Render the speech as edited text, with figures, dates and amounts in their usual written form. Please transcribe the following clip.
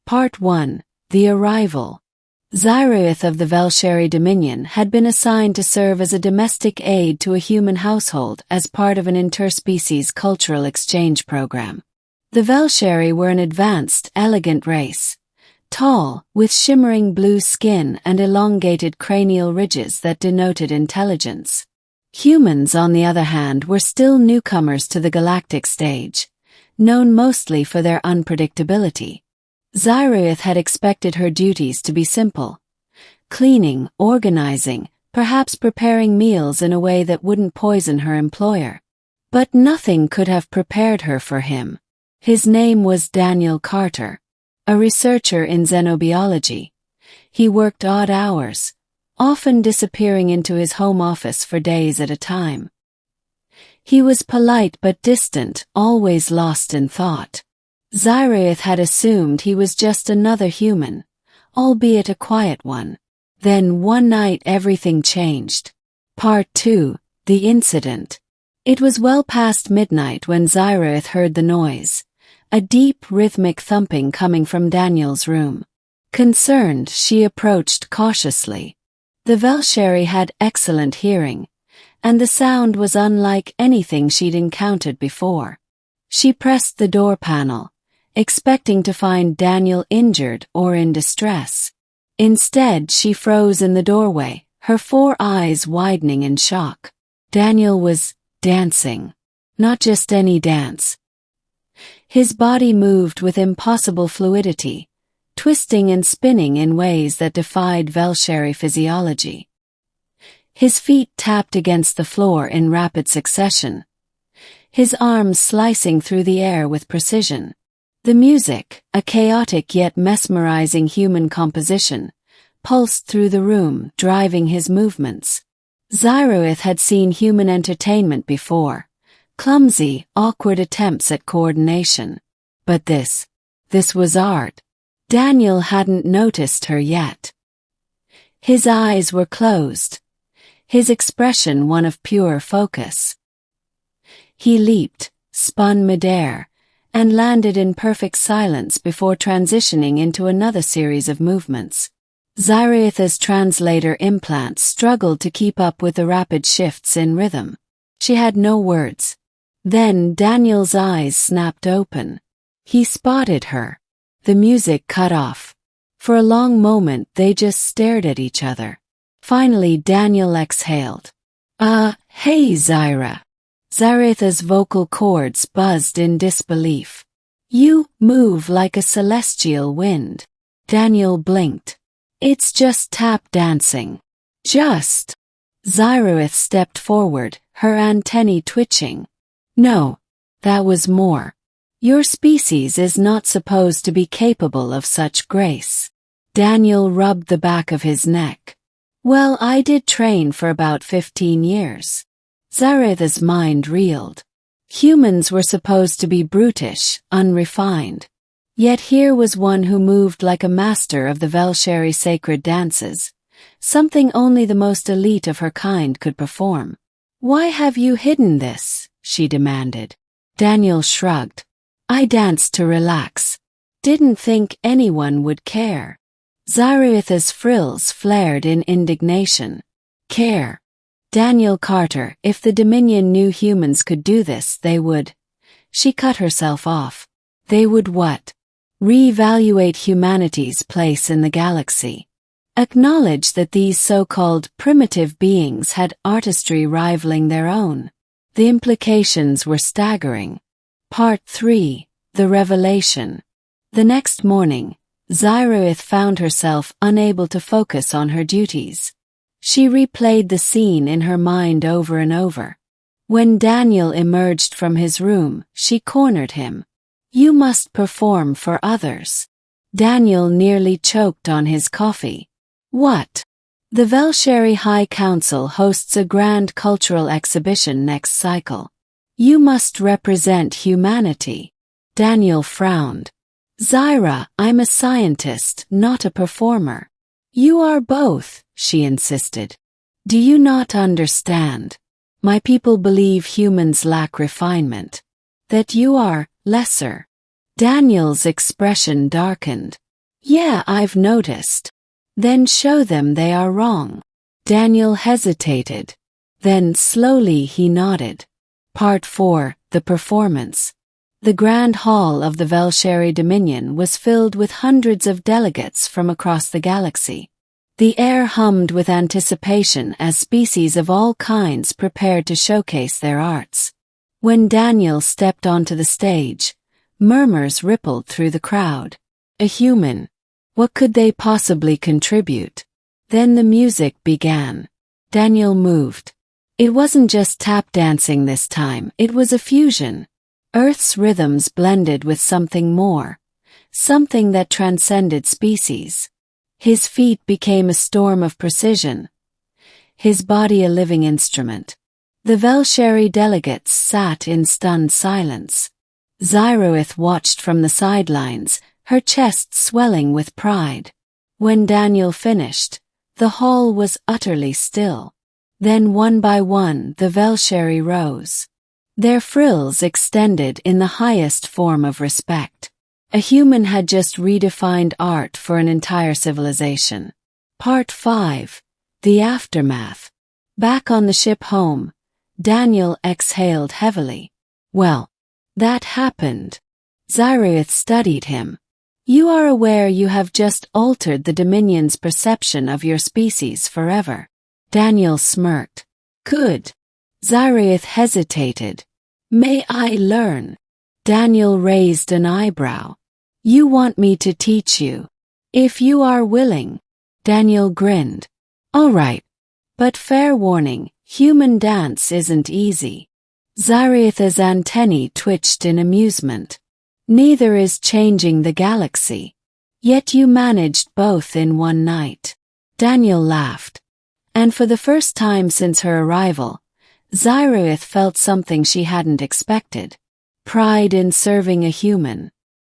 Part 1. The Arrival. Zyra'ith of the Velsheri Dominion had been assigned to serve as a domestic aid to a human household as part of an interspecies cultural exchange program. The Velsheri were an advanced, elegant race. Tall, with shimmering blue skin and elongated cranial ridges that denoted intelligence. Humans, on the other hand, were still newcomers to the galactic stage, known mostly for their unpredictability. Zyra'ith had expected her duties to be simple. Cleaning, organizing, perhaps preparing meals in a way that wouldn't poison her employer. But nothing could have prepared her for him. His name was Daniel Carter, a researcher in xenobiology. He worked odd hours, often disappearing into his home office for days at a time. He was polite but distant, always lost in thought. Zyra'ith had assumed he was just another human, albeit a quiet one. Then one night everything changed. Part 2. The Incident. It was well past midnight when Zyra'ith heard the noise, a deep rhythmic thumping coming from Daniel's room. Concerned, she approached cautiously. The Velsheri had excellent hearing, and the sound was unlike anything she'd encountered before. She pressed the door panel, expecting to find Daniel injured or in distress. Instead, she froze in the doorway, her 4 eyes widening in shock. Daniel was dancing. Not just any dance. His body moved with impossible fluidity, twisting and spinning in ways that defied Velsheri physiology. His feet tapped against the floor in rapid succession, his arms slicing through the air with precision. The music, a chaotic yet mesmerizing human composition, pulsed through the room, driving his movements. Zyra'ith had seen human entertainment before, clumsy, awkward attempts at coordination. But this was art. Daniel hadn't noticed her yet. His eyes were closed, his expression one of pure focus. He leaped, spun midair, and landed in perfect silence before transitioning into another series of movements. Zyra'ith's translator implant struggled to keep up with the rapid shifts in rhythm. She had no words. Then Daniel's eyes snapped open. He spotted her. The music cut off. For a long moment they just stared at each other. Finally Daniel exhaled. Hey Zyra. Zyra'ith's vocal cords buzzed in disbelief. You move like a celestial wind. Daniel blinked. It's just tap dancing. Just. Zyra'ith stepped forward, her antennae twitching. No, that was more. Your species is not supposed to be capable of such grace. Daniel rubbed the back of his neck. Well, I did train for about 15 years. Zyra'ith's mind reeled. Humans were supposed to be brutish, unrefined. Yet here was one who moved like a master of the Velsheri sacred dances, something only the most elite of her kind could perform. Why have you hidden this? She demanded. Daniel shrugged. I danced to relax. Didn't think anyone would care. Zyra'ith's frills flared in indignation. Care. Daniel Carter, if the Dominion knew humans could do this, they would. She cut herself off. They would what? Reevaluate humanity's place in the galaxy. Acknowledge that these so-called primitive beings had artistry rivaling their own. The implications were staggering. Part 3. The Revelation. The next morning, Zyra'ith found herself unable to focus on her duties. She replayed the scene in her mind over and over. When Daniel emerged from his room, she cornered him. You must perform for others. Daniel nearly choked on his coffee. What? The Velsheri High Council hosts a grand cultural exhibition next cycle. You must represent humanity. Daniel frowned. Zyra, I'm a scientist, not a performer. You are both, she insisted. Do you not understand? My people believe humans lack refinement. That you are lesser. Daniel's expression darkened. Yeah, I've noticed. Then show them they are wrong. Daniel hesitated. Then slowly he nodded. Part 4, The Performance. The Grand Hall of the Velsheri Dominion was filled with hundreds of delegates from across the galaxy. The air hummed with anticipation as species of all kinds prepared to showcase their arts. When Daniel stepped onto the stage, murmurs rippled through the crowd. A human. What could they possibly contribute? Then the music began. Daniel moved. It wasn't just tap dancing this time, it was a fusion. Earth's rhythms blended with something more, something that transcended species. His feet became a storm of precision, his body a living instrument. The Velsheri delegates sat in stunned silence. Zyra'ith watched from the sidelines, her chest swelling with pride. When Daniel finished, the hall was utterly still. Then one by one the Velsheri rose. Their frills extended in the highest form of respect. A human had just redefined art for an entire civilization. Part 5, The Aftermath. Back on the ship home, Daniel exhaled heavily. Well, that happened. Zyra'ith studied him. You are aware you have just altered the Dominion's perception of your species forever. Daniel smirked. Good. Zyra'ith hesitated. May I learn? Daniel raised an eyebrow. You want me to teach you? If you are willing. Daniel grinned. All right. But fair warning, human dance isn't easy. Zyra'ith's antennae twitched in amusement. Neither is changing the galaxy. Yet you managed both in one night. Daniel laughed. And for the first time since her arrival, Zyra'ith felt something she hadn't expected. Pride in serving a human.